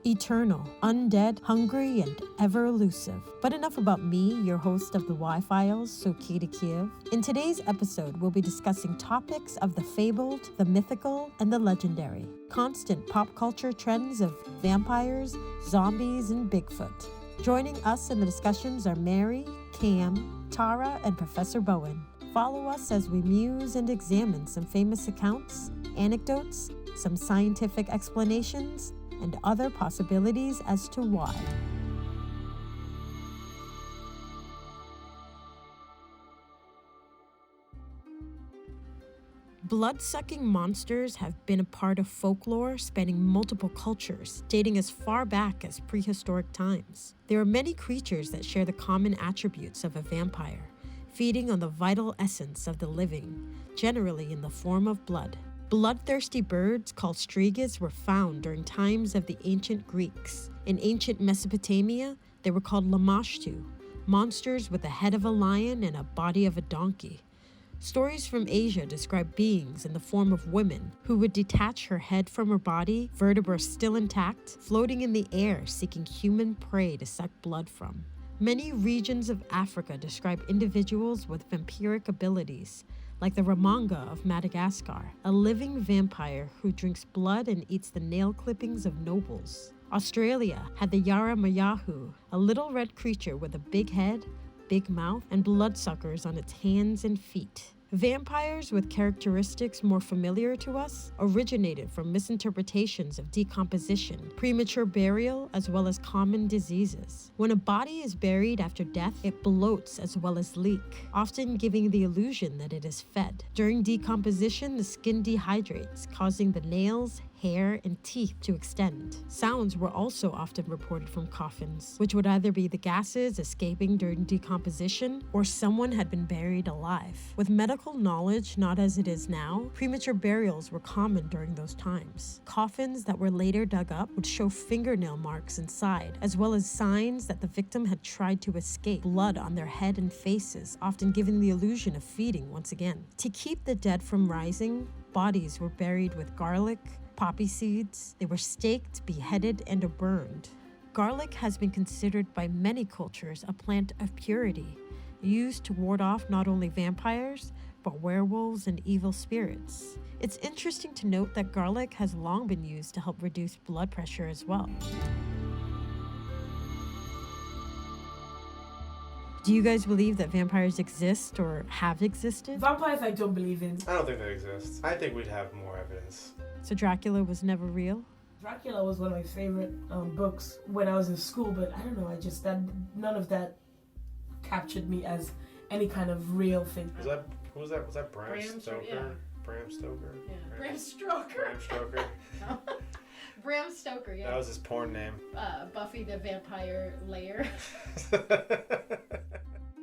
Eternal, undead, hungry, and ever elusive. But enough about me, your host of the TheWHYFiles, Sokita Kiev. In today's episode, we'll be discussing topics of the fabled, the mythical, and the legendary. Constant pop culture trends of vampires, zombies, and Bigfoot. Joining us in the discussions are Mary, Cam, Tara, and Professor Bowen. Follow us as we muse and examine some famous accounts, anecdotes, some scientific explanations, and other possibilities as to why. Blood-sucking monsters have been a part of folklore spanning multiple cultures, dating as far back as prehistoric times. There are many creatures that share the common attributes of a vampire, feeding on the vital essence of the living, generally in the form of blood. Bloodthirsty birds called strigas were found during times of the ancient Greeks. In ancient Mesopotamia, they were called lamashtu, monsters with the head of a lion and a body of a donkey. Stories from Asia describe beings in the form of women who would detach her head from her body, vertebrae still intact, floating in the air seeking human prey to suck blood from. Many regions of Africa describe individuals with vampiric abilities, like the Ramanga of Madagascar, a living vampire who drinks blood and eats the nail clippings of nobles. Australia had the Yaramayahu, a little red creature with a big head, big mouth, and bloodsuckers on its hands and feet. Vampires with characteristics more familiar to us originated from misinterpretations of decomposition, premature burial, as well as common diseases. When a body is buried after death, it bloats as well as leak, often giving the illusion that it is fed. During decomposition, the skin dehydrates, causing the nails, hair, and teeth to extend. Sounds were also often reported from coffins, which would either be the gases escaping during decomposition or someone had been buried alive. With medical knowledge not as it is now, premature burials were common during those times. Coffins that were later dug up would show fingernail marks inside, as well as signs that the victim had tried to escape, blood on their head and faces, often giving the illusion of feeding once again. To keep the dead from rising, bodies were buried with garlic, poppy seeds. They were staked, beheaded, and burned. Garlic has been considered by many cultures a plant of purity, used to ward off not only vampires, but werewolves and evil spirits. It's interesting to note that garlic has long been used to help reduce blood pressure as well. Do you guys believe that vampires exist or have existed? Vampires I don't believe in. I don't think they exist. I think we'd have more evidence. So Dracula was never real? Dracula was one of my favorite books when I was in school, but I don't know, none of that captured me as any kind of real thing. Was that Bram Stoker? Yeah. Bram Stoker? Yeah. Bram Stoker. Bram Stoker. Bram Stoker, yeah. That was his porn name. Buffy the Vampire Slayer.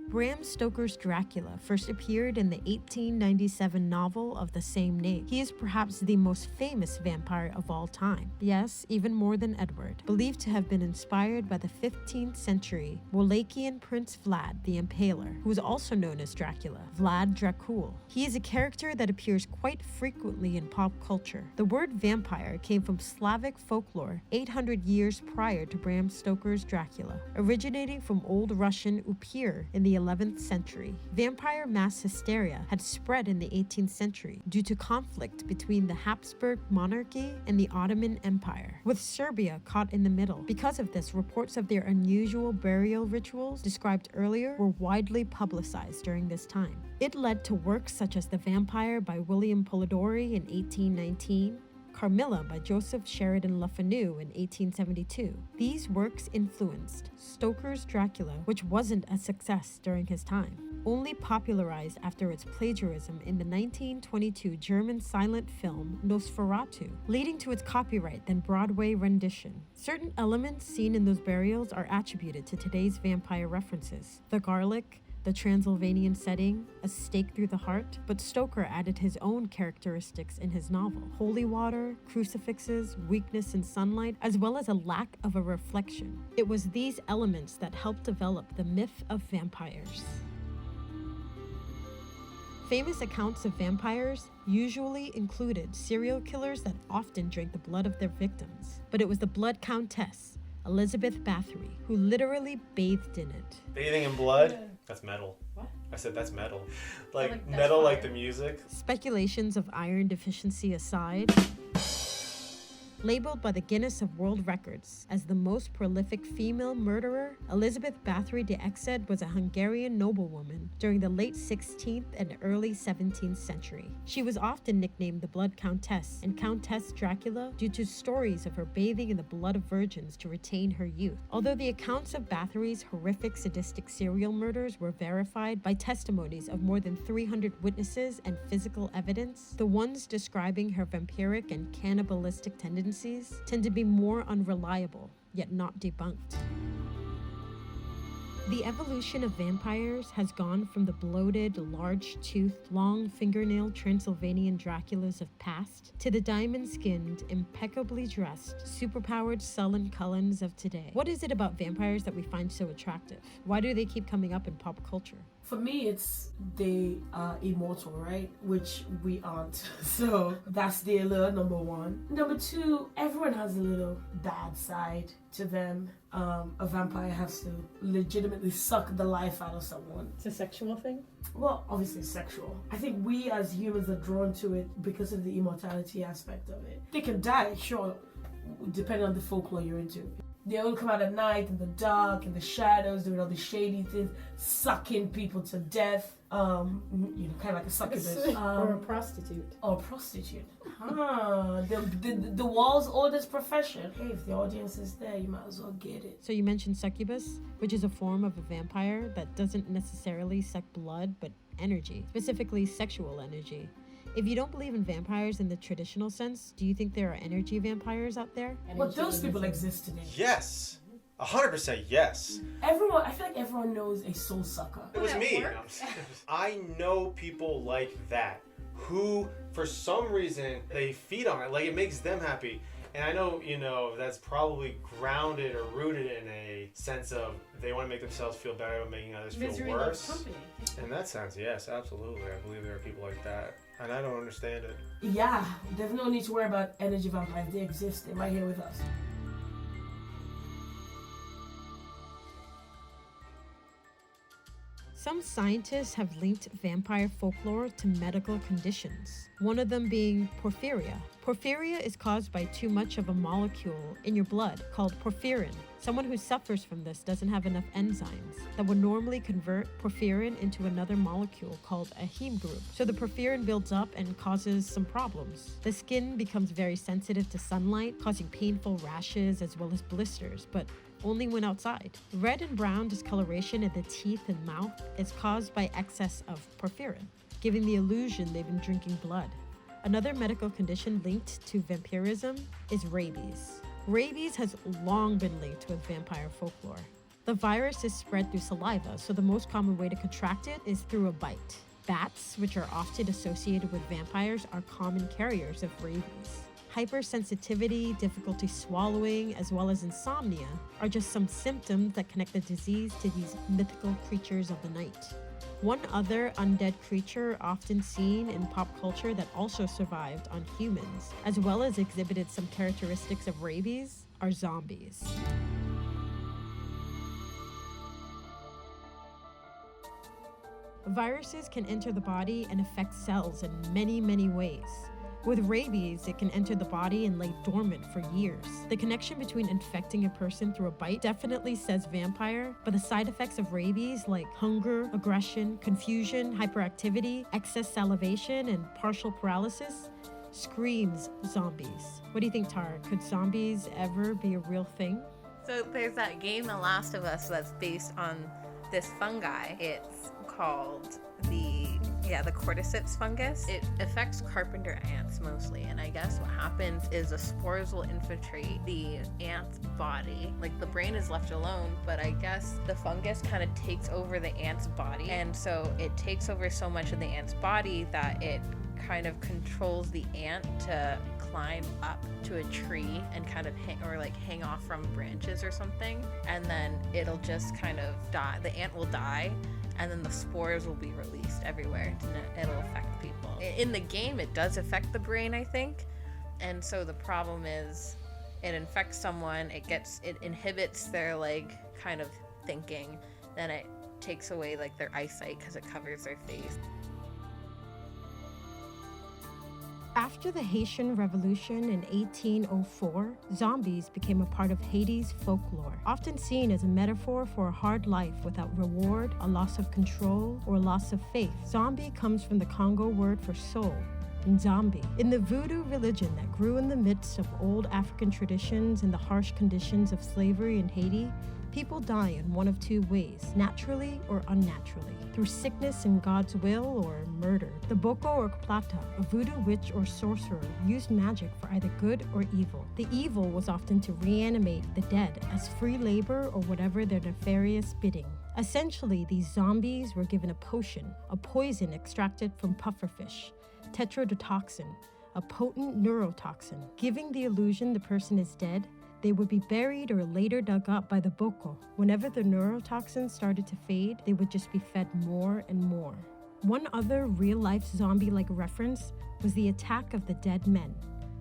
Bram Stoker's Dracula first appeared in the 1897 novel of the same name. He is perhaps the most famous vampire of all time. Yes, even more than Edward. Believed to have been inspired by the 15th century Wallachian Prince Vlad the Impaler, who was also known as Dracula, Vlad Dracul. He is a character that appears quite frequently in pop culture. The word vampire came from Slavic folklore 800 years prior to Bram Stoker's Dracula, originating from Old Russian upir in the 11th century. Vampire mass hysteria had spread in the 18th century due to conflict between the Habsburg monarchy and the Ottoman Empire, with Serbia caught in the middle. Because of this, reports of their unusual burial rituals described earlier were widely publicized during this time. It led to works such as The Vampire by William Polidori in 1819, Carmilla by Joseph Sheridan Le Fanu in 1872. These works influenced Stoker's Dracula, which wasn't a success during his time, only popularized after its plagiarism in the 1922 German silent film Nosferatu, leading to its copyright then Broadway rendition. Certain elements seen in those burials are attributed to today's vampire references. The garlic, the Transylvanian setting, a stake through the heart, but Stoker added his own characteristics in his novel. Holy water, crucifixes, weakness in sunlight, as well as a lack of a reflection. It was these elements that helped develop the myth of vampires. Famous accounts of vampires usually included serial killers that often drank the blood of their victims. But it was the blood countess, Elizabeth Bathory, who literally bathed in it. Bathing in blood? Yeah. That's metal. What? I said that's metal. like Like that's metal, like fire. the music. Speculations of iron deficiency aside, labeled by the Guinness of World Records as the most prolific female murderer, Elizabeth Bathory de Exed was a Hungarian noblewoman during the late 16th and early 17th century. She was often nicknamed the Blood Countess and Countess Dracula due to stories of her bathing in the blood of virgins to retain her youth. Although the accounts of Bathory's horrific sadistic serial murders were verified by testimonies of more than 300 witnesses and physical evidence, the ones describing her vampiric and cannibalistic tendencies tend to be more unreliable, yet not debunked. The evolution of vampires has gone from the bloated, large-toothed, long fingernail Transylvanian Draculas of past to the diamond-skinned, impeccably dressed, superpowered sullen Cullens of today. What is it about vampires that we find so attractive? Why do they keep coming up in pop culture? For me, it's they are immortal, right? Which we aren't. So that's the allure, number one. Number two, everyone has a little bad side to them. A vampire has to legitimately suck the life out of someone. It's a sexual thing? Well, obviously sexual. I think we as humans are drawn to it because of the immortality aspect of it. They can die, sure, depending on the folklore you're into. They all come out at night in the dark, in the shadows, doing all the shady things, sucking people to death. Kind of like a succubus. Or a prostitute. Or a prostitute. The world's oldest profession. Hey, if the audience is there, you might as well get it. So you mentioned succubus, which is a form of a vampire that doesn't necessarily suck blood, but energy, specifically sexual energy. If you don't believe in vampires in the traditional sense, do you think there are energy vampires out there? Well, those people exist today. Yes. 100% yes. I feel like everyone knows a soul sucker. It was That me. works. I know people like that who, for some reason, they feed on it. Like, it makes them happy. And I know, that's probably grounded or rooted in a sense of they want to make themselves feel better by making others feel Misery loves worse. company. In that sense, yes, absolutely. I believe there are people like that. And I don't understand it. Yeah, there's no need to worry about energy vampires. They exist. They're right here with us. Some scientists have linked vampire folklore to medical conditions, one of them being porphyria. Porphyria is caused by too much of a molecule in your blood called porphyrin. Someone who suffers from this doesn't have enough enzymes that would normally convert porphyrin into another molecule called a heme group. So the porphyrin builds up and causes some problems. The skin becomes very sensitive to sunlight, causing painful rashes as well as blisters, but only when outside. Red and brown discoloration in the teeth and mouth is caused by excess of porphyrin, giving the illusion they've been drinking blood. Another medical condition linked to vampirism is rabies. Rabies has long been linked with vampire folklore. The virus is spread through saliva, so the most common way to contract it is through a bite. Bats, which are often associated with vampires, are common carriers of rabies. Hypersensitivity, difficulty swallowing, as well as insomnia are just some symptoms that connect the disease to these mythical creatures of the night. One other undead creature often seen in pop culture that also survived on humans, as well as exhibited some characteristics of rabies, are zombies. Viruses can enter the body and affect cells in many, many ways. With rabies, it can enter the body and lay dormant for years. The connection between infecting a person through a bite definitely says vampire, but the side effects of rabies like hunger, aggression, confusion, hyperactivity, excess salivation, and partial paralysis screams zombies. What do you think, Tara? Could zombies ever be a real thing? So there's that game, The Last of Us, that's based on this fungi. It's called the cordyceps fungus. It affects carpenter ants mostly, and I guess what happens is the spores will infiltrate the ant's body. Like, the brain is left alone, but I guess the fungus kind of takes over the ant's body, and so it takes over so much of the ant's body that it kind of controls the ant to climb up to a tree and kind of hang off from branches or something, and then it'll just kind of die. The ant will die, and then the spores will be released everywhere, and it'll affect people. In the game, it does affect the brain, I think, and so the problem is it infects someone, it inhibits their like kind of thinking, then it takes away like their eyesight because it covers their face. After the Haitian Revolution in 1804, zombies became a part of Haiti's folklore, often seen as a metaphor for a hard life without reward, a loss of control, or loss of faith. Zombie comes from the Congo word for soul, Nzambi. In the voodoo religion that grew in the midst of old African traditions and the harsh conditions of slavery in Haiti, people die in one of two ways, naturally or unnaturally, through sickness in God's will or murder. The Boko or Plata, a voodoo witch or sorcerer, used magic for either good or evil. The evil was often to reanimate the dead as free labor or whatever their nefarious bidding. Essentially, these zombies were given a potion, a poison extracted from pufferfish, tetrodotoxin, a potent neurotoxin. Giving the illusion the person is dead, they would be buried or later dug up by the Boko. Whenever the neurotoxin started to fade, they would just be fed more and more. One other real-life zombie-like reference was the attack of the Dead Men,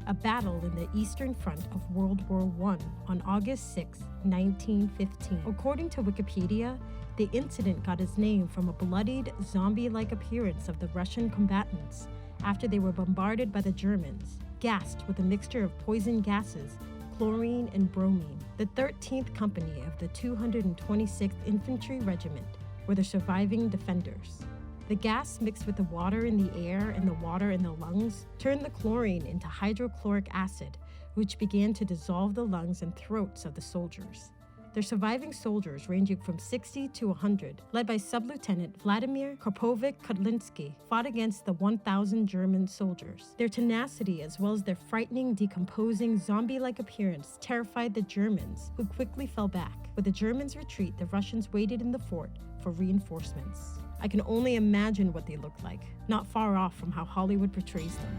a battle in the Eastern Front of World War I on August 6, 1915. According to Wikipedia, the incident got its name from a bloodied, zombie-like appearance of the Russian combatants after they were bombarded by the Germans, gassed with a mixture of poison gases, chlorine and bromine. The 13th Company of the 226th Infantry Regiment were the surviving defenders. The gas mixed with the water in the air and the water in the lungs turned the chlorine into hydrochloric acid, which began to dissolve the lungs and throats of the soldiers. Their surviving soldiers, ranging from 60 to 100, led by Sub-Lieutenant Vladimir Karpovich-Kotlinski, fought against the 1,000 German soldiers. Their tenacity, as well as their frightening, decomposing, zombie-like appearance, terrified the Germans, who quickly fell back. With the Germans' retreat, the Russians waited in the fort for reinforcements. I can only imagine what they looked like, not far off from how Hollywood portrays them.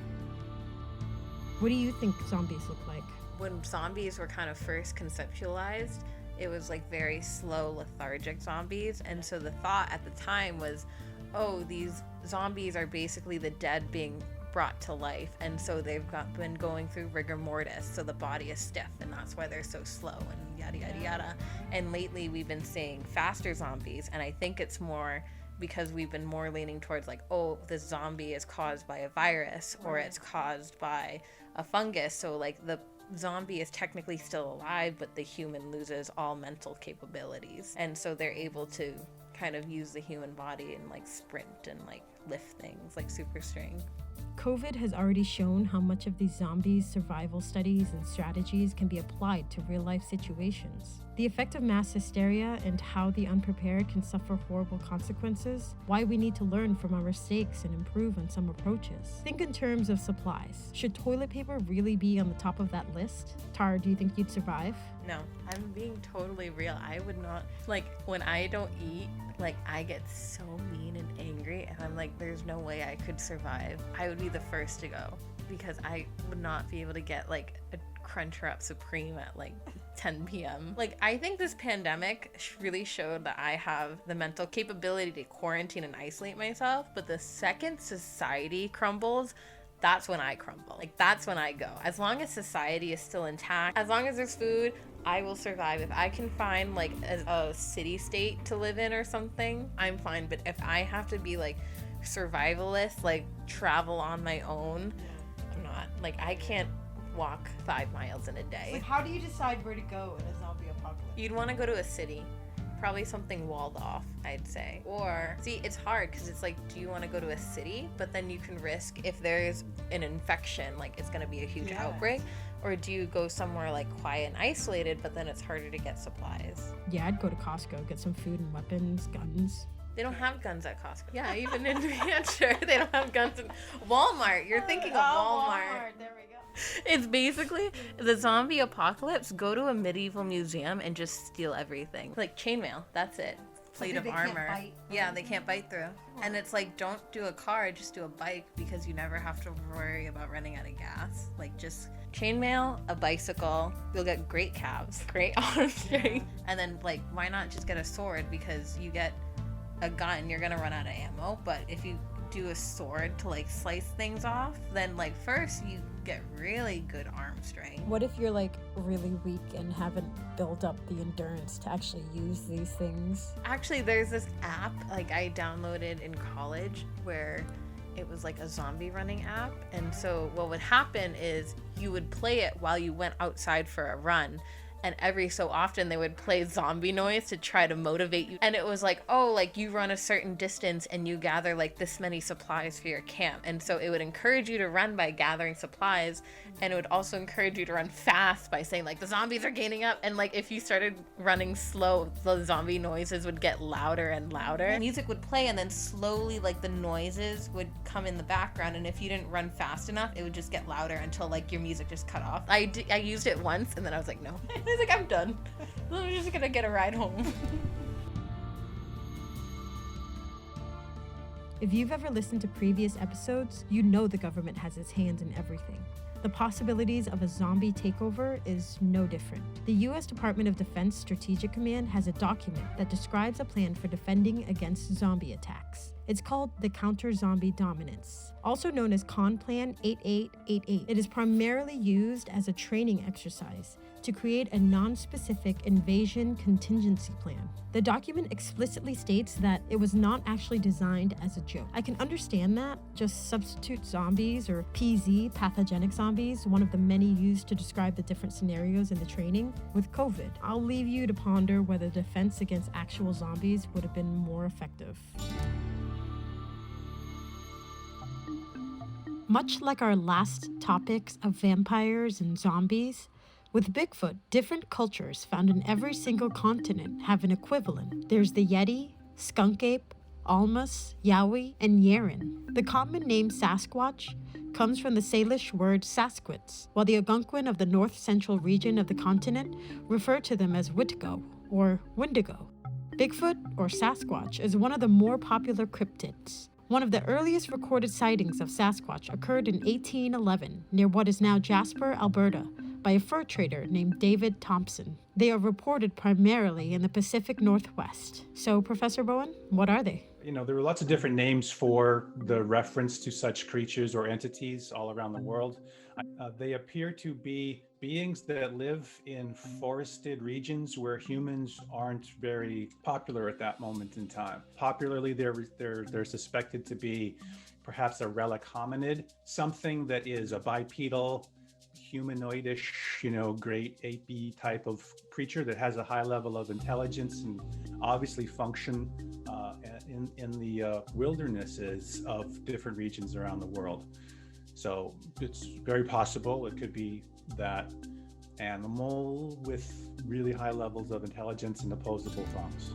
What do you think zombies look like? When zombies were kind of first conceptualized, it was like very slow, lethargic zombies. And so the thought at the time was, oh, these zombies are basically the dead being brought to life. And so they've been going through rigor mortis. So the body is stiff, and that's why they're so slow and yada, yada, yada. And lately we've been seeing faster zombies. And I think it's more because we've been more leaning towards like, oh, this zombie is caused by a virus or it's caused by a fungus. So like the zombie is technically still alive, but the human loses all mental capabilities, and so they're able to kind of use the human body and like sprint and like lift things like super strength. COVID has already shown how much of these zombies' survival studies and strategies can be applied to real-life situations. The effect of mass hysteria and how the unprepared can suffer horrible consequences, why we need to learn from our mistakes and improve on some approaches. Think in terms of supplies. Should toilet paper really be on the top of that list? Tara, do you think you'd survive? No, I'm being totally real. I would not, like, when I don't eat, like, I get so mean and angry, and I'm like, there's no way I could survive. I would be the first to go, because I would not be able to get, like, a Crunchwrap Supreme at, like, 10 p.m. Like, I think this pandemic really showed that I have the mental capability to quarantine and isolate myself, but the second society crumbles, that's when I crumble. Like, that's when I go. As long as society is still intact, as long as there's food, I will survive. If I can find like a city state to live in or something, I'm fine. But if I have to be like survivalist, like travel on my own, I'm not. Like, I can't walk 5 miles in a day. Like, how do you decide where to go in a zombie apocalypse? You'd want to go to a city. Probably something walled off, I'd say. Or, see, it's hard because it's like, do you want to go to a city? But then you can risk, if there's an infection, like it's going to be a huge outbreak. Or do you go somewhere like quiet and isolated, but then it's harder to get supplies? Yeah, I'd go to Costco, get some food and weapons, guns. They don't have guns at Costco. Yeah, even in New Hampshire, they don't have guns in Walmart. You're thinking of Walmart. There we go. It's basically the zombie apocalypse. Go to a medieval museum and just steal everything. Like chainmail, that's it. Plate of armor. Yeah, they can't bite through. And it's like, don't do a car, just do a bike, because you never have to worry about running out of gas. Like, just chainmail, a bicycle, you'll get great calves, great arm strength. And then, like, why not just get a sword? Because you get a gun, you're gonna run out of ammo. But if you do a sword to like slice things off, then like first you get really good arm strength. What if you're like really weak and haven't built up the endurance to actually use these things? Actually, there's this app like I downloaded in college where it was like a zombie running app. And so what would happen is you would play it while you went outside for a run. And every so often they would play zombie noise to try to motivate you. And it was like, oh, like you run a certain distance and you gather like this many supplies for your camp. And so it would encourage you to run by gathering supplies. And it would also encourage you to run fast by saying like the zombies are gaining up. And like if you started running slow, the zombie noises would get louder and louder. And music would play and then slowly like the noises would come in the background. And if you didn't run fast enough, it would just get louder until like your music just cut off. I used it once and then I was like, no. I was like, I'm done. I'm just gonna get a ride home. If you've ever listened to previous episodes, you know the government has its hands in everything. The possibilities of a zombie takeover is no different. The U.S. Department of Defense Strategic Command has a document that describes a plan for defending against zombie attacks. It's called the Counter-Zombie Dominance, also known as Con Plan 8888. It is primarily used as a training exercise to create a non-specific invasion contingency plan. The document explicitly states that it was not actually designed as a joke. I can understand that. Just substitute zombies, or PZ, pathogenic zombies, one of the many used to describe the different scenarios in the training, with COVID. I'll leave you to ponder whether defense against actual zombies would have been more effective. Much like our last topics of vampires and zombies, with Bigfoot, different cultures found in every single continent have an equivalent. There's the Yeti, skunk ape, Almas, Yowie, and Yeren. The common name Sasquatch comes from the Salish word Sasquatch, while the Algonquin of the north-central region of the continent refer to them as Witgo or Wendigo. Bigfoot, or Sasquatch, is one of the more popular cryptids. One of the earliest recorded sightings of Sasquatch occurred in 1811 near what is now Jasper, Alberta, by a fur trader named David Thompson. They are reported primarily in the Pacific Northwest. So, Professor Bowen, what are they? You know, there are lots of different names for the reference to such creatures or entities all around the world. They appear to be beings that live in forested regions where humans aren't very popular at that moment in time. Popularly, they're suspected to be perhaps a relic hominid, something that is a bipedal, humanoidish, great apey type of creature that has a high level of intelligence and obviously function in the wildernesses of different regions around the world. So it's very possible it could be that animal with really high levels of intelligence and opposable thumbs.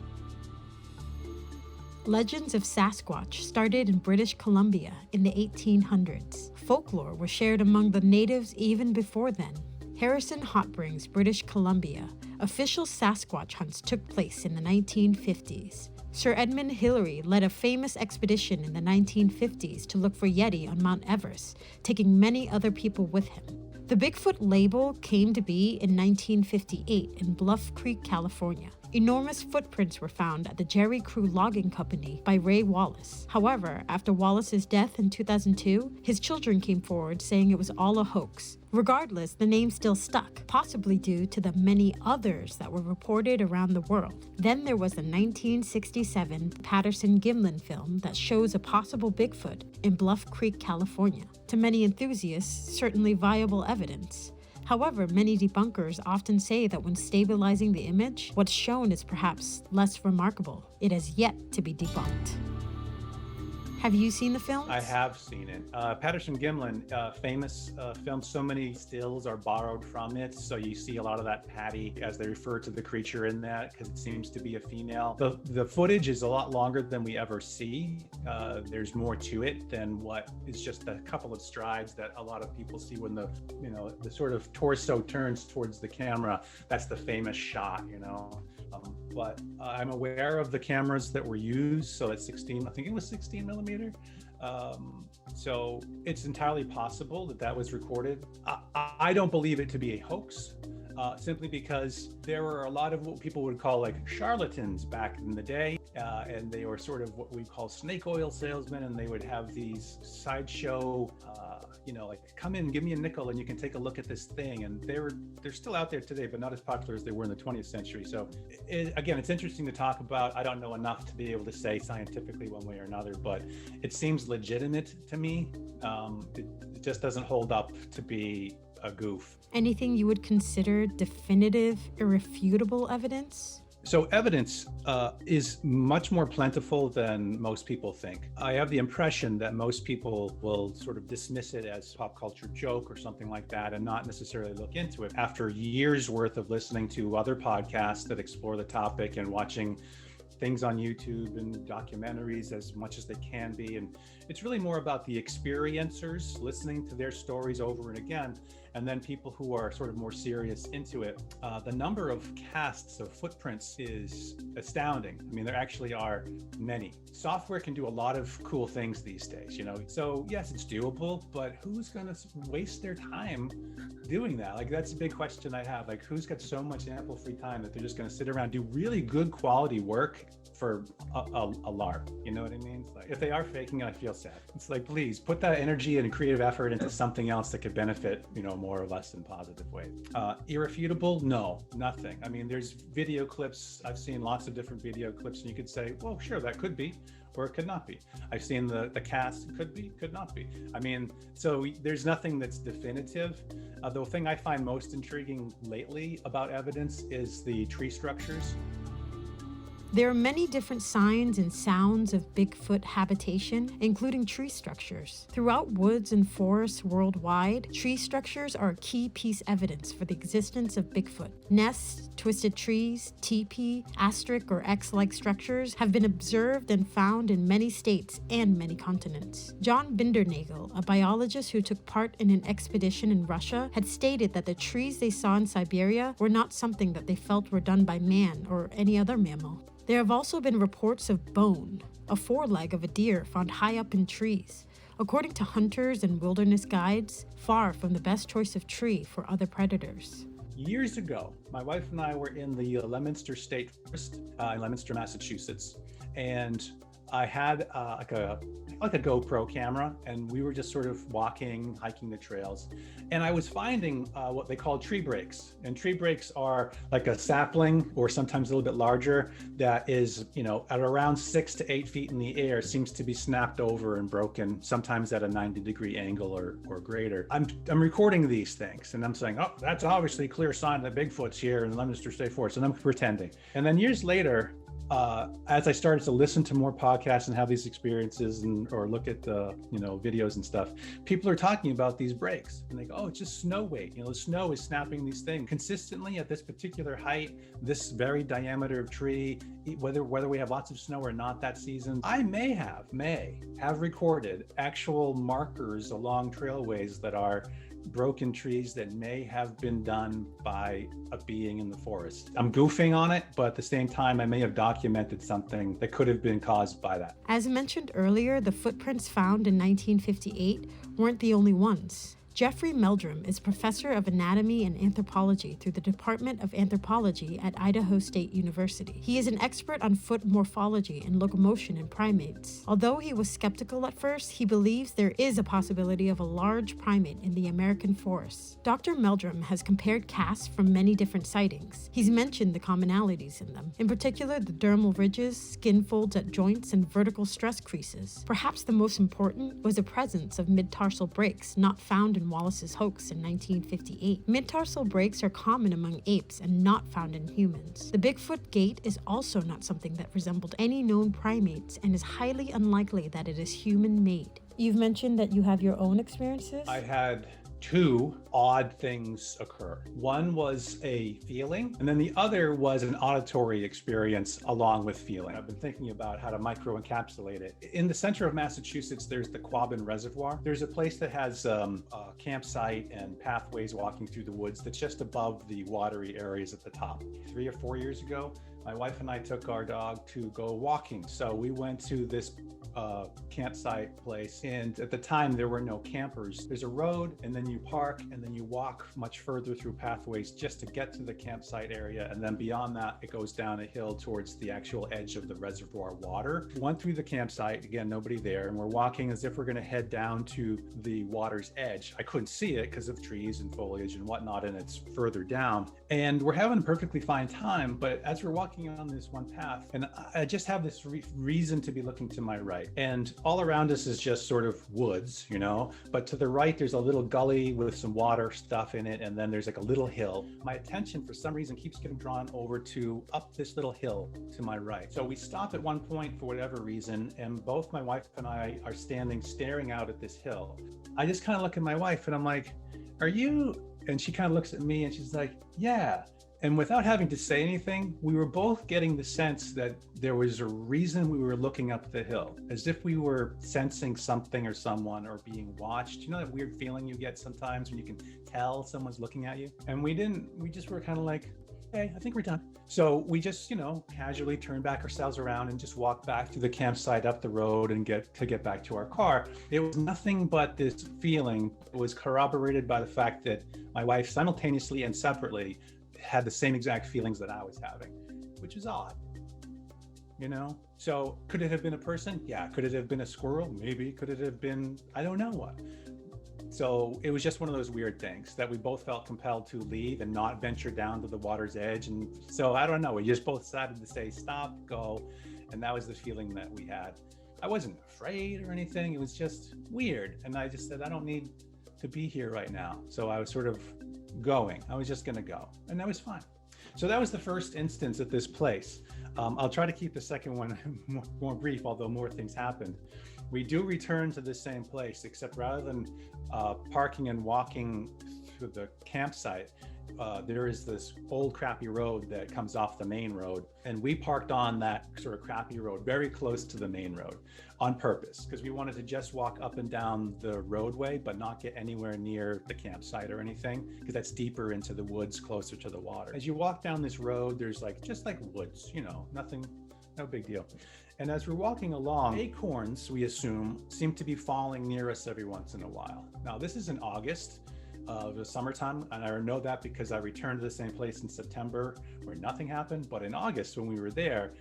Legends of Sasquatch started in British Columbia in the 1800s. Folklore was shared among the natives even before then. Harrison Hot Springs, British Columbia, official Sasquatch hunts took place in the 1950s. Sir Edmund Hillary led a famous expedition in the 1950s to look for Yeti on Mount Everest, taking many other people with him. The Bigfoot label came to be in 1958 in Bluff Creek, California. Enormous footprints were found at the Jerry Crew Logging Company by Ray Wallace. However, after Wallace's death in 2002, his children came forward saying it was all a hoax. Regardless, the name still stuck, possibly due to the many others that were reported around the world. Then there was the 1967 Patterson-Gimlin film that shows a possible Bigfoot in Bluff Creek, California. To many enthusiasts, certainly viable evidence. However, many debunkers often say that when stabilizing the image, what's shown is perhaps less remarkable. It has yet to be debunked. Have you seen the film? I have seen it. Patterson-Gimlin, famous film. So many stills are borrowed from it. So you see a lot of that patty as they refer to the creature in that, because it seems to be a female. The footage is a lot longer than we ever see. There's more to it than what is just a couple of strides that a lot of people see when the sort of torso turns towards the camera. That's the famous shot, But I'm aware of the cameras that were used. So it's 16, I think it was 16 millimeter. So it's entirely possible that was recorded. I don't believe it to be a hoax, simply because there were a lot of what people would call like charlatans back in the day. and they were sort of what we call snake oil salesmen, and they would have these sideshow, like, come in, give me a nickel and you can take a look at this thing. And they're still out there today, but not as popular as they were in the 20th century. So again, it's interesting to talk about. I don't know enough to be able to say scientifically one way or another, but it seems legitimate to me. It just doesn't hold up to be a goof. Anything you would consider definitive, irrefutable evidence? So evidence is much more plentiful than most people think. I have the impression that most people will sort of dismiss it as pop culture joke or something like that and not necessarily look into it. After years worth of listening to other podcasts that explore the topic and watching things on YouTube and documentaries as much as they can be. And it's really more about the experiencers, listening to their stories over and again, and then people who are sort of more serious into it. The number of casts of footprints is astounding. I mean, there actually are many. Software can do a lot of cool things these days, So yes, it's doable, but who's gonna waste their time doing that? Like, that's a big question I have. Like, who's got so much ample free time that they're just gonna sit around, do really good quality work for a LARP? You know what I mean? It's like, if they are faking it, I feel sad. It's like, please put that energy and creative effort into something else that could benefit, more or less in positive ways. Irrefutable? No, nothing. I mean, there's video clips. I've seen lots of different video clips, and you could say, well, sure, that could be, or it could not be. I've seen the cast, could be, could not be. I mean, so there's nothing that's definitive. The thing I find most intriguing lately about evidence is the tree structures. There are many different signs and sounds of Bigfoot habitation, including tree structures. Throughout woods and forests worldwide, tree structures are a key piece evidence for the existence of Bigfoot. Nests, twisted trees, teepee, asterisk or X-like structures have been observed and found in many states and many continents. John Bindernagel, a biologist who took part in an expedition in Russia, had stated that the trees they saw in Siberia were not something that they felt were done by man or any other mammal. There have also been reports of bone, a foreleg of a deer found high up in trees. According to hunters and wilderness guides, far from the best choice of tree for other predators. Years ago, my wife and I were in the Leominster State Forest in Leominster, Massachusetts, and I had like a GoPro camera, and we were just sort of walking, hiking the trails, and I was finding what they call tree breaks. And tree breaks are like a sapling, or sometimes a little bit larger, that is, at around 6 to 8 feet in the air, seems to be snapped over and broken, sometimes at a 90-degree angle or greater. I'm recording these things, and I'm saying, oh, that's obviously a clear sign that Bigfoot's here in Leominster State Forest, and I'm pretending. And then years later, as I started to listen to more podcasts and have these experiences or look at videos and stuff, people are talking about these breaks, and they go, oh, it's just snow weight. The snow is snapping these things consistently at this particular height, this very diameter of tree, whether we have lots of snow or not that season. I may have recorded actual markers along trailways that are broken trees that may have been done by a being in the forest. I'm goofing on it, but at the same time, I may have documented something that could have been caused by that. As mentioned earlier, the footprints found in 1958 weren't the only ones. Jeffrey Meldrum is professor of anatomy and anthropology through the Department of Anthropology at Idaho State University. He is an expert on foot morphology and locomotion in primates. Although he was skeptical at first, he believes there is a possibility of a large primate in the American forests. Dr. Meldrum has compared casts from many different sightings. He's mentioned the commonalities in them, in particular the dermal ridges, skin folds at joints, and vertical stress creases. Perhaps the most important was the presence of mid-tarsal breaks not found in Wallace's hoax in 1958. Mid-tarsal breaks are common among apes and not found in humans. The Bigfoot gait is also not something that resembled any known primates and is highly unlikely that it is human-made. You've mentioned that you have your own experiences? I had 2 odd things occur. One was a feeling, and then the other was an auditory experience along with feeling. I've been thinking about how to micro-encapsulate it. In the center of Massachusetts, there's the Quabbin Reservoir. There's a place that has a campsite and pathways walking through the woods that's just above the watery areas at the top. 3 or 4 years ago, my wife and I took our dog to go walking. So we went to this campsite place, and at the time there were no campers. There's a road, and then you park, and then you walk much further through pathways just to get to the campsite area, and then beyond that it goes down a hill towards the actual edge of the reservoir water. We went through the campsite, again nobody there, and we're walking as if we're going to head down to the water's edge. I couldn't see it because of trees and foliage and whatnot, and it's further down, and we're having a perfectly fine time. But as we're walking on this one path, and I just have this reason to be looking to my right, and all around us is just sort of woods, you know, but to the right there's a little gully with some water stuff in it, and then there's like a little hill. My attention for some reason keeps getting drawn over to up this little hill to my right. So we stop at one point for whatever reason, and both my wife and I are standing staring out at this hill. I just kind of look at my wife and I'm like, are you? And she kind of looks at me and she's like, yeah. And without having to say anything, we were both getting the sense that there was a reason we were looking up the hill, as if we were sensing something or someone or being watched. You know that weird feeling you get sometimes when you can tell someone's looking at you? And we didn't, we just were kind of like, okay, I think we're done. So we just, you know, casually turned back ourselves around and just walked back to the campsite up the road and get back to our car. It was nothing but this feeling. It was corroborated by the fact that my wife simultaneously and separately had the same exact feelings that I was having, which is odd, you know? So could it have been a person? Yeah. Could it have been a squirrel? Maybe. Could it have been, I don't know what. So it was just one of those weird things that we both felt compelled to leave and not venture down to the water's edge. And so I don't know, we just both decided to say, stop, go. And that was the feeling that we had. I wasn't afraid or anything. It was just weird. And I just said, I don't need to be here right now. So I was sort of going. I was just going to go. And that was fine. So that was the first instance at this place. I'll try to keep the second one more brief, although more things happened. We do return to the same place, except rather than parking and walking through the campsite, there is this old crappy road that comes off the main road. And we parked on that sort of crappy road, very close to the main road on purpose, because we wanted to just walk up and down the roadway, but not get anywhere near the campsite or anything, because that's deeper into the woods, closer to the water. As you walk down this road, there's just like woods, you know, nothing, no big deal. And as we're walking along, acorns, we assume, seem to be falling near us every once in a while. Now, this is in August of the summertime, and I know that because I returned to the same place in September where nothing happened. But in August, when we were there,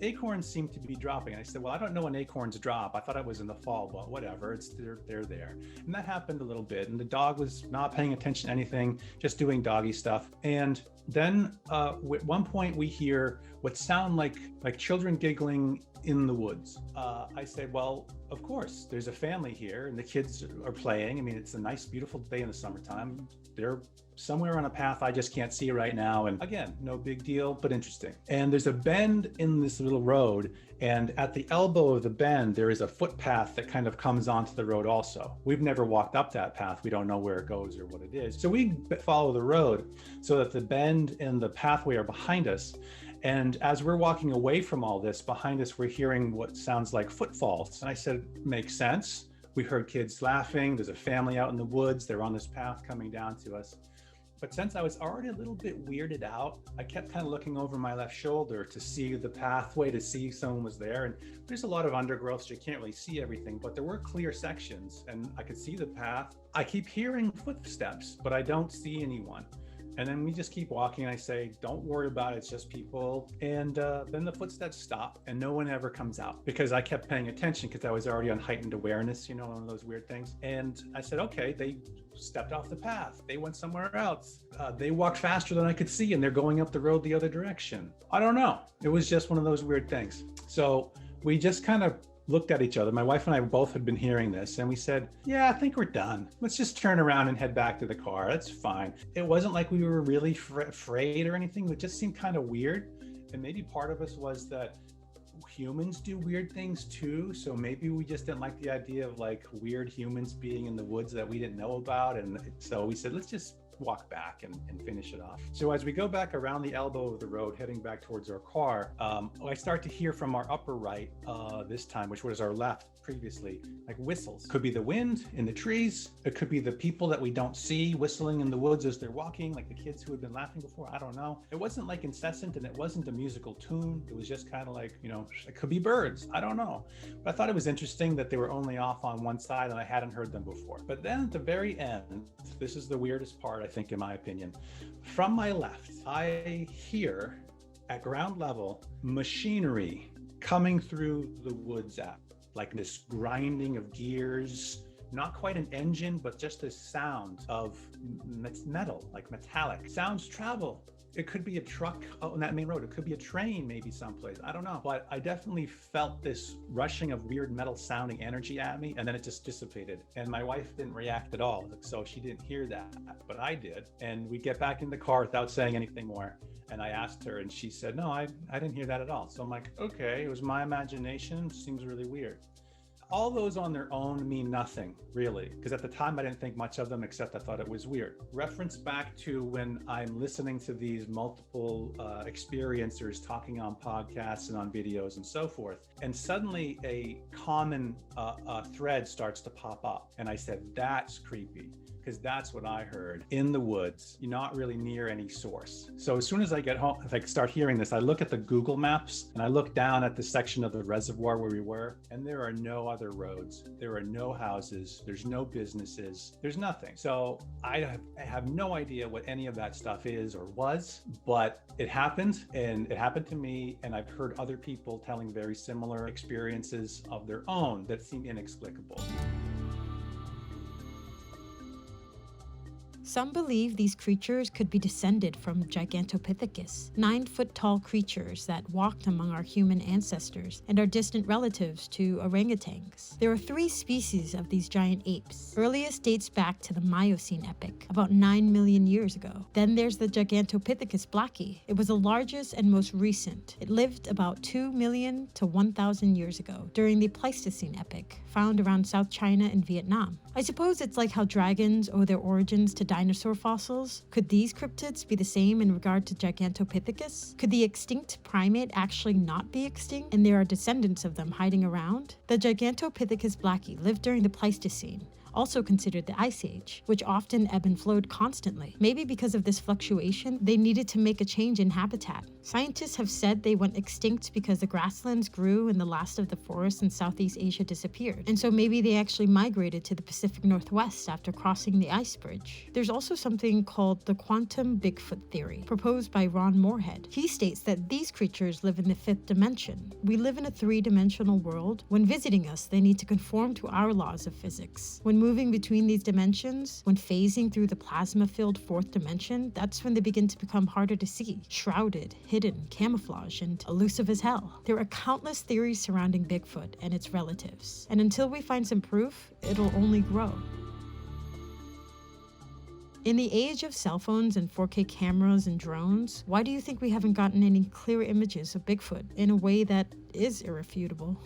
acorns seemed to be dropping. And I said, well, I don't know when acorns drop. I thought it was in the fall, but whatever, they're there. And that happened a little bit. And the dog was not paying attention to anything, just doing doggy stuff. And then at one point we hear what sound like children giggling in the woods. I said, well, of course, there's a family here and the kids are playing. I mean, it's a nice, beautiful day in the summertime. They're somewhere on a path I just can't see right now. And again, no big deal, but interesting. And there's a bend in this little road. And at the elbow of the bend, there is a footpath that kind of comes onto the road also. We've never walked up that path. We don't know where it goes or what it is. So we follow the road so that the bend and the pathway are behind us. And as we're walking away from all this, behind us, we're hearing what sounds like footfalls. And I said, makes sense. We heard kids laughing. There's a family out in the woods. They're on this path coming down to us. But since I was already a little bit weirded out, I kept kind of looking over my left shoulder to see the pathway, to see if someone was there. And there's a lot of undergrowth, so you can't really see everything, but there were clear sections and I could see the path. I keep hearing footsteps, but I don't see anyone. And then we just keep walking and I say, don't worry about it, it's just people. And then the footsteps stop and no one ever comes out, because I kept paying attention because I was already on heightened awareness, you know, one of those weird things. And I said, okay, they stepped off the path. They went somewhere else. They walked faster than I could see and they're going up the road the other direction. I don't know. It was just one of those weird things. So we just kind of looked at each other. My wife and I both had been hearing this and we said, yeah, I think we're done. Let's just turn around and head back to the car. That's fine. It wasn't like we were really afraid or anything. It just seemed kind of weird. And maybe part of us was that humans do weird things too. So maybe we just didn't like the idea of like weird humans being in the woods that we didn't know about. And so we said, let's just walk back and finish it off. So as we go back around the elbow of the road, heading back towards our car, I start to hear from our upper right this time, which was our left previously, like whistles. Could be the wind in the trees. It could be the people that we don't see whistling in the woods as they're walking, like the kids who had been laughing before. I don't know. It wasn't like incessant and it wasn't a musical tune. It was just kind of like, you know, it could be birds. I don't know. But I thought it was interesting that they were only off on one side and I hadn't heard them before. But then at the very end, this is the weirdest part, I think, in my opinion. From my left, I hear at ground level machinery coming through the woods app, like this grinding of gears, not quite an engine, but just this sound of metal, like metallic. Sounds travel. It could be a truck on that main road. It could be a train, maybe someplace. I don't know. But I definitely felt this rushing of weird metal sounding energy at me, and then it just dissipated. And my wife didn't react at all. So she didn't hear that, but I did. And we get back in the car without saying anything more. And I asked her and she said, no, I didn't hear that at all. So I'm like, okay, it was my imagination. Seems really weird. All those on their own mean nothing, really, because at the time I didn't think much of them, except I thought it was weird. Reference back to when I'm listening to these multiple experiencers talking on podcasts and on videos and so forth, and suddenly a common thread starts to pop up. And I said, that's creepy. Because that's what I heard in the woods. You're not really near any source. So as soon as I get home, if I start hearing this, I look at the Google Maps and I look down at the section of the reservoir where we were, and there are no other roads. There are no houses. There's no businesses. There's nothing. So I have no idea what any of that stuff is or was, but it happened, and it happened to me. And I've heard other people telling very similar experiences of their own that seem inexplicable. Some believe these creatures could be descended from Gigantopithecus, 9-foot-tall creatures that walked among our human ancestors and are distant relatives to orangutans. There are 3 species of these giant apes. Earliest dates back to the Miocene Epoch, about 9 million years ago. Then there's the Gigantopithecus blacki. It was the largest and most recent. It lived about 2 million to 1,000 years ago, during the Pleistocene Epoch, found around South China and Vietnam. I suppose it's like how dragons owe their origins to dinosaur fossils. Could these cryptids be the same in regard to Gigantopithecus? Could the extinct primate actually not be extinct, and there are descendants of them hiding around? The Gigantopithecus blacki lived during the Pleistocene, also considered the Ice Age, which often ebbed and flowed constantly. Maybe because of this fluctuation, they needed to make a change in habitat. Scientists have said they went extinct because the grasslands grew and the last of the forests in Southeast Asia disappeared. And so maybe they actually migrated to the Pacific Northwest after crossing the ice bridge. There's also something called the quantum Bigfoot theory, proposed by Ron Moorhead. He states that these creatures live in the 5th dimension. We live in a 3-dimensional world. When visiting us, they need to conform to our laws of physics. When moving between these dimensions, when phasing through the plasma-filled 4th dimension, that's when they begin to become harder to see, shrouded, hidden, camouflaged, and elusive as hell. There are countless theories surrounding Bigfoot and its relatives, and until we find some proof, it'll only grow. In the age of cell phones and 4K cameras and drones, why do you think we haven't gotten any clear images of Bigfoot in a way that is irrefutable?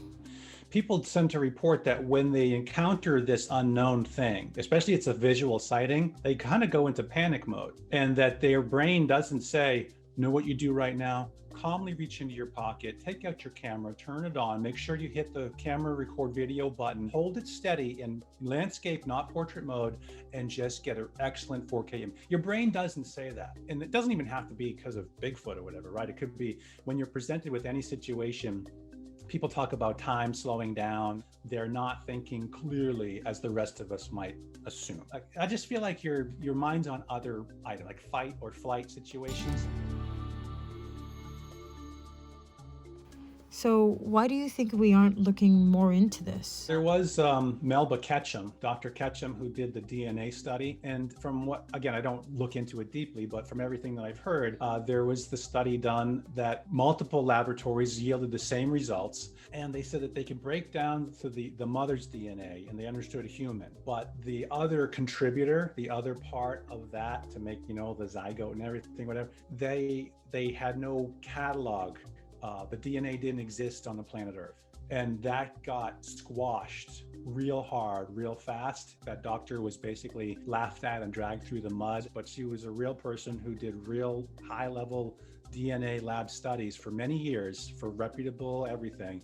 People tend to report that when they encounter this unknown thing, especially it's a visual sighting, they kind of go into panic mode, and that their brain doesn't say, know what you do right now? Calmly reach into your pocket, take out your camera, turn it on, make sure you hit the camera record video button, hold it steady in landscape, not portrait mode, and just get an excellent 4K. Your brain doesn't say that. And it doesn't even have to be because of Bigfoot or whatever, right? It could be when you're presented with any situation. People talk about time slowing down. They're not thinking clearly as the rest of us might assume. I just feel like your mind's on other items, like fight or flight situations. So why do you think we aren't looking more into this? There was Melba Ketchum, Dr. Ketchum, who did the DNA study. And from what, again, I don't look into it deeply, but from everything that I've heard, there was the study done that multiple laboratories yielded the same results. And they said that they could break down to the mother's DNA, and they understood a human. But the other contributor, the other part of that to make, the zygote and everything, whatever, they had no catalog the DNA didn't exist on the planet Earth. And that got squashed real hard, real fast. That doctor was basically laughed at and dragged through the mud, but she was a real person who did real high-level DNA lab studies for many years for reputable everything.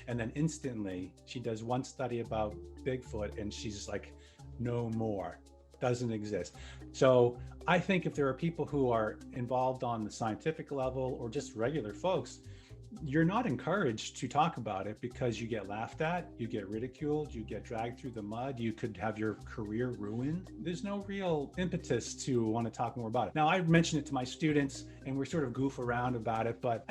And then instantly she does one study about Bigfoot and she's like, no more, doesn't exist. So I think if there are people who are involved on the scientific level or just regular folks, you're not encouraged to talk about it because you get laughed at, you get ridiculed, you get dragged through the mud, you could have your career ruined. There's no real impetus to want to talk more about it. Now, I mention it to my students and we sort of goof around about it, but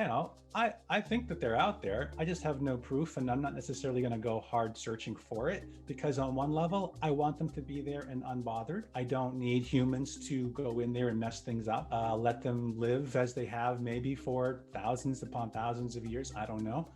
I think that they're out there. I just have no proof, and I'm not necessarily going to go hard searching for it because on one level, I want them to be there and unbothered. I don't need humans to go in there and mess things up. Let them live as they have maybe for thousands upon thousands of years. I don't know.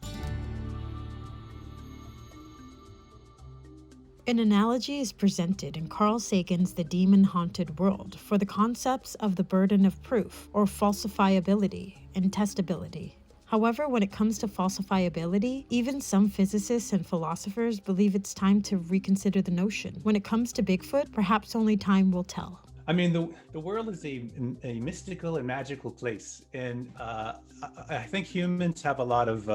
An analogy is presented in Carl Sagan's The Demon-Haunted World for the concepts of the burden of proof, or falsifiability and testability. However, when it comes to falsifiability, even some physicists and philosophers believe it's time to reconsider the notion. When it comes to Bigfoot, perhaps only time will tell. I mean, the world is a mystical and magical place. And I think humans have a lot of,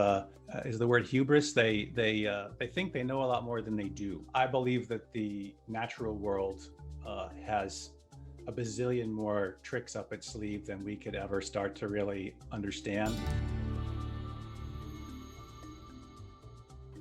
is the word hubris? They think they know a lot more than they do. I believe that the natural world has a bazillion more tricks up its sleeve than we could ever start to really understand.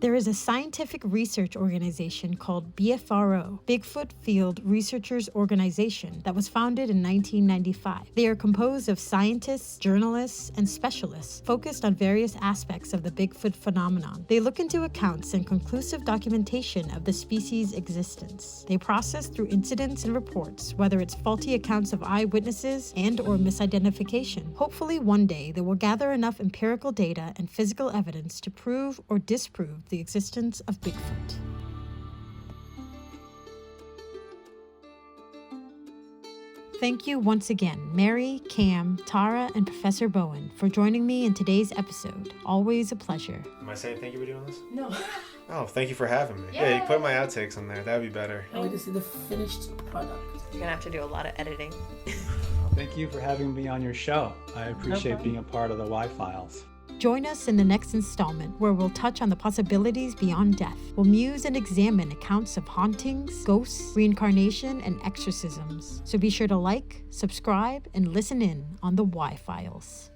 There is a scientific research organization called BFRO, Bigfoot Field Researchers Organization, that was founded in 1995. They are composed of scientists, journalists, and specialists focused on various aspects of the Bigfoot phenomenon. They look into accounts and conclusive documentation of the species' existence. They process through incidents and reports, whether it's faulty accounts of eyewitnesses and/or misidentification. Hopefully one day they will gather enough empirical data and physical evidence to prove or disprove the existence of Bigfoot. Thank you once again, Mary, Cam, Tara, and Professor Bowen, for joining me in today's episode. Always a pleasure. Am I saying thank you for doing this? No. Oh, thank you for having me. Yeah, you put my outtakes on there. That would be better. I want to see the finished product. You're gonna have to do a lot of editing. Thank you for having me on your show. I appreciate being a part of the TheWHYFiles. Join us in the next installment, where we'll touch on the possibilities beyond death. We'll muse and examine accounts of hauntings, ghosts, reincarnation, and exorcisms. So be sure to like, subscribe, and listen in on the TheWHYFiles.